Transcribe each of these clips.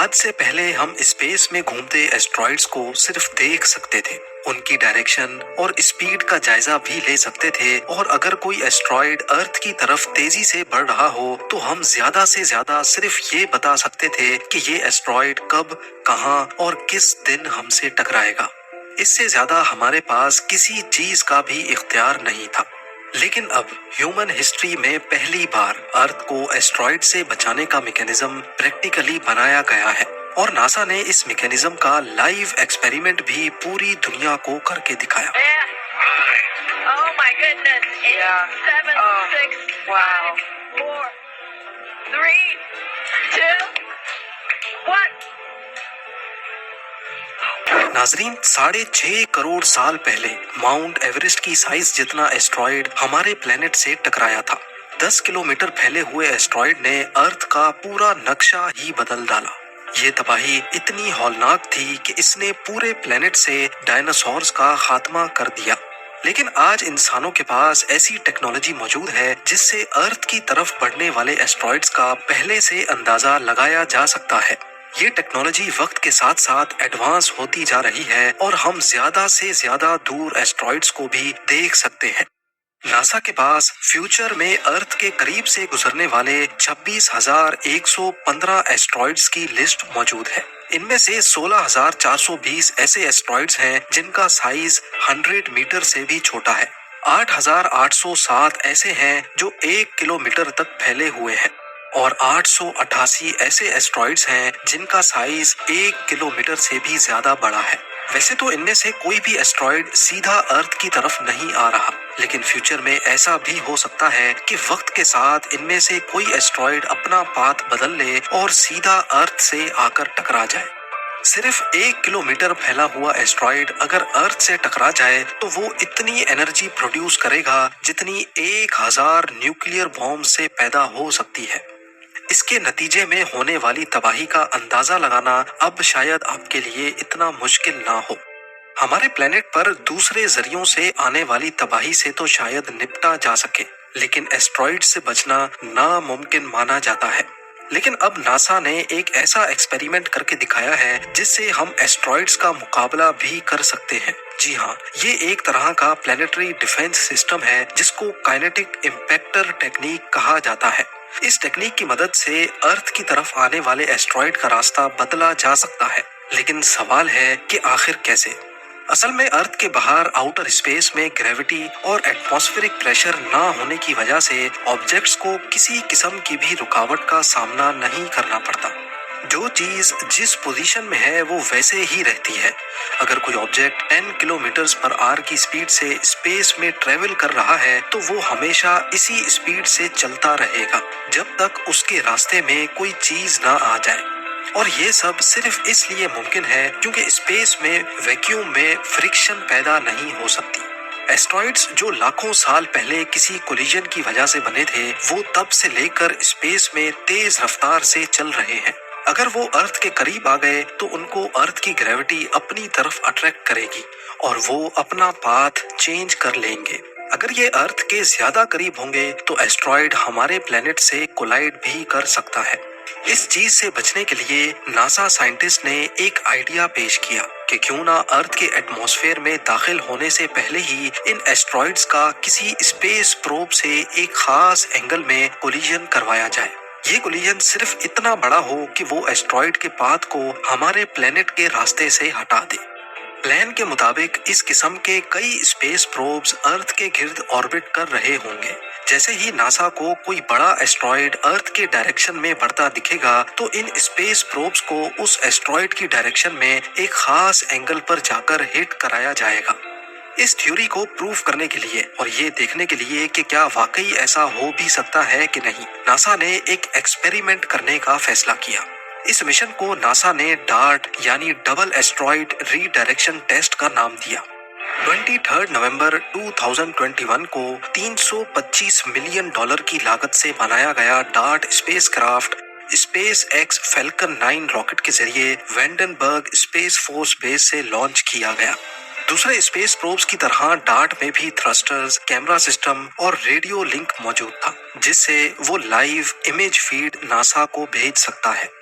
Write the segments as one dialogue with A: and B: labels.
A: آج سے پہلے ہم اسپیس میں گھومتے ایسٹرائڈز کو صرف دیکھ سکتے تھے، ان کی ڈائریکشن اور اسپیڈ کا جائزہ بھی لے سکتے تھے، اور اگر کوئی ایسٹرائڈ ارتھ کی طرف تیزی سے بڑھ رہا ہو تو ہم زیادہ سے زیادہ صرف یہ بتا سکتے تھے کہ یہ ایسٹرائڈ کب، کہاں اور کس دن ہم سے ٹکرائے گا۔ اس سے زیادہ ہمارے پاس کسی چیز کا بھی اختیار نہیں تھا۔ لیکن اب ہیومن ہسٹری میں پہلی بار ارتھ کو ایسٹرائڈ سے بچانے کا میکینزم پریکٹیکلی بنایا گیا ہے، اور ناسا نے اس میکینزم کا لائیو ایکسپیریمنٹ بھی پوری دنیا کو کر کے دکھایا۔
B: Oh my goodness. 8, 7, 6, 5, 4, 3, 2, 1.
A: ناظرین، 6.5 کروڑ سال پہلے ماؤنٹ ایورسٹ کی سائز جتنا ایسٹرائڈ ہمارے پلینٹ سے ٹکرایا تھا۔ 10 کلومیٹر پھیلے ہوئے ایسٹرائڈ نے ارتھ کا پورا نقشہ ہی بدل ڈالا۔ یہ تباہی اتنی ہولناک تھی کہ اس نے پورے پلینٹ سے ڈائناسورز کا خاتمہ کر دیا۔ لیکن آج انسانوں کے پاس ایسی ٹیکنالوجی موجود ہے جس سے ارتھ کی طرف بڑھنے والے ایسٹرائڈز کا پہلے سے اندازہ لگایا جا سکتا ہے۔ یہ ٹیکنالوجی وقت کے ساتھ ساتھ ایڈوانس ہوتی جا رہی ہے، اور ہم زیادہ سے زیادہ دور ایسٹرائڈز کو بھی دیکھ سکتے ہیں۔ ناسا کے پاس فیوچر میں ارتھ کے قریب سے گزرنے والے 26,115 ایسٹرائڈز کی لسٹ موجود ہے۔ ان میں سے 16,420 ایسے ایسٹرائڈز ہیں جن کا سائز 100 میٹر سے بھی چھوٹا ہے۔ 8,807 ایسے ہیں جو 1 کلومیٹر تک پھیلے ہوئے ہیں، اور 888 ایسے ایسٹرائڈز ہیں جن کا سائز 1 کلومیٹر سے بھی زیادہ بڑا ہے۔ ویسے تو ان میں سے کوئی بھی ایسٹرائڈ سیدھا ارتھ کی طرف نہیں آ رہا، لیکن فیوچر میں ایسا بھی ہو سکتا ہے کہ وقت کے ساتھ ان میں سے کوئی ایسٹرائڈ اپنا پاتھ بدل لے اور سیدھا ارتھ سے آ کر ٹکرا جائے۔ صرف 1 کلومیٹر پھیلا ہوا ایسٹرائڈ اگر ارتھ سے ٹکرا جائے تو وہ اتنی انرجی پروڈیوس کرے گا جتنی 1000 نیوکلیئر بام سے پیدا ہو سکتی ہے۔ اس کے نتیجے میں ہونے والی تباہی کا اندازہ لگانا اب شاید آپ کے لیے اتنا مشکل نہ ہو۔ ہمارے پلینٹ پر دوسرے ذریعوں سے آنے والی تباہی سے تو شاید نپٹا جا سکے، لیکن ایسٹرائڈ سے بچنا ناممکن مانا جاتا ہے۔ لیکن اب ناسا نے ایک ایسا ایکسپیریمنٹ کر کے دکھایا ہے جس سے ہم ایسٹرائڈز کا مقابلہ بھی کر سکتے ہیں۔ جی ہاں، یہ ایک طرح کا پلانیٹری ڈیفنس سسٹم ہے جس کو کائنیٹک امپیکٹر ٹیکنیک کہا جاتا ہے۔ اس ٹیکنیک کی مدد سے ارتھ کی طرف آنے والے ایسٹرائڈ کا راستہ بدلا جا سکتا ہے، لیکن سوال ہے کہ آخر کیسے؟ اصل میں ارتھ کے باہر آؤٹر اسپیس میں گریوٹی اور ایٹماسفیرک پریشر نہ ہونے کی وجہ سے آبجیکٹس کو کسی قسم کی بھی رکاوٹ کا سامنا نہیں کرنا پڑتا۔ جو چیز جس پوزیشن میں ہے وہ ویسے ہی رہتی ہے۔ اگر کوئی آبجیکٹ 10 کلومیٹرز پر آر کی سپیڈ سے اسپیس میں ٹریول کر رہا ہے تو وہ ہمیشہ اسی اسپیڈ سے چلتا رہے گا جب تک اس کے راستے میں کوئی چیز نہ آ جائے۔ اور یہ سب صرف اس لیے ممکن ہے کیونکہ اسپیس میں ویکیوم میں فرکشن پیدا نہیں ہو سکتی۔ ایسٹرائڈز جو لاکھوں سال پہلے کسی کولیجن کی وجہ سے بنے تھے، وہ تب سے لے کر اسپیس میں تیز رفتار سے چل رہے ہیں۔ اگر وہ ارتھ کے قریب آ گئے تو ان کو ارتھ کی گریوٹی اپنی طرف اٹریکٹ کرے گی اور وہ اپنا پاتھ چینج کر لیں گے۔ اگر یہ ارتھ کے زیادہ قریب ہوں گے تو ایسٹرائڈ ہمارے پلینٹ سے کولائڈ بھی کر سکتا ہے۔ اس چیز سے بچنے کے لیے ناسا سائنٹسٹ نے ایک آئیڈیا پیش کیا کہ کیوں نہ ارتھ کے ایٹماسفیئر میں داخل ہونے سے پہلے ہی ان ایسٹرائڈز کا کسی اسپیس پروب سے ایک خاص اینگل میں کولیجن کروایا جائے۔ یہ کولیجن صرف اتنا بڑا ہو کہ وہ ایسٹرائڈ کے پاتھ کو ہمارے پلینٹ کے راستے سے ہٹا دے۔ پلان کے مطابق اس قسم کے کئی اسپیس پروبز ارتھ کے گرد آربٹ کر رہے ہوں گے۔ جیسے ہی ناسا کو کوئی بڑا ایسٹرائڈ ارتھ کے ڈائریکشن میں بڑھتا دکھے گا تو ان اسپیس پروبز کو اس ایسٹرائڈ کی ڈائریکشن میں ایک خاص اینگل پر جا کر ہٹ کرایا جائے گا۔ اس تھیوری کو پروف کرنے کے لیے اور یہ دیکھنے کے لیے کہ کیا واقعی ایسا ہو بھی سکتا ہے کہ نہیں، ناسا نے ایک ایکسپیریمنٹ کرنے کا فیصلہ کیا۔ اس مشن کو ناسا نے ڈارٹ یعنی ڈبل ایسٹرائڈ ری ڈائریکشن ٹیسٹ کا نام دیا۔ 23 نومبر 2021 کو $325 ملین کی لاگت سے بنایا گیا dart space craft space x falcon 9 rocket کے ذریعے وینڈنبرگ اسپیس فورس بیس سے لانچ کیا گیا۔ دوسرے اسپیس پروبز کی طرح ڈارٹ میں بھی تھرسٹرز، کیمرا سسٹم اور ریڈیو لنک موجود تھا جس سے وہ لائیو امیج فیڈ ناسا کو بھیج سکتا ہے۔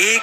A: 1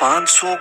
A: 500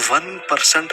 A: 1%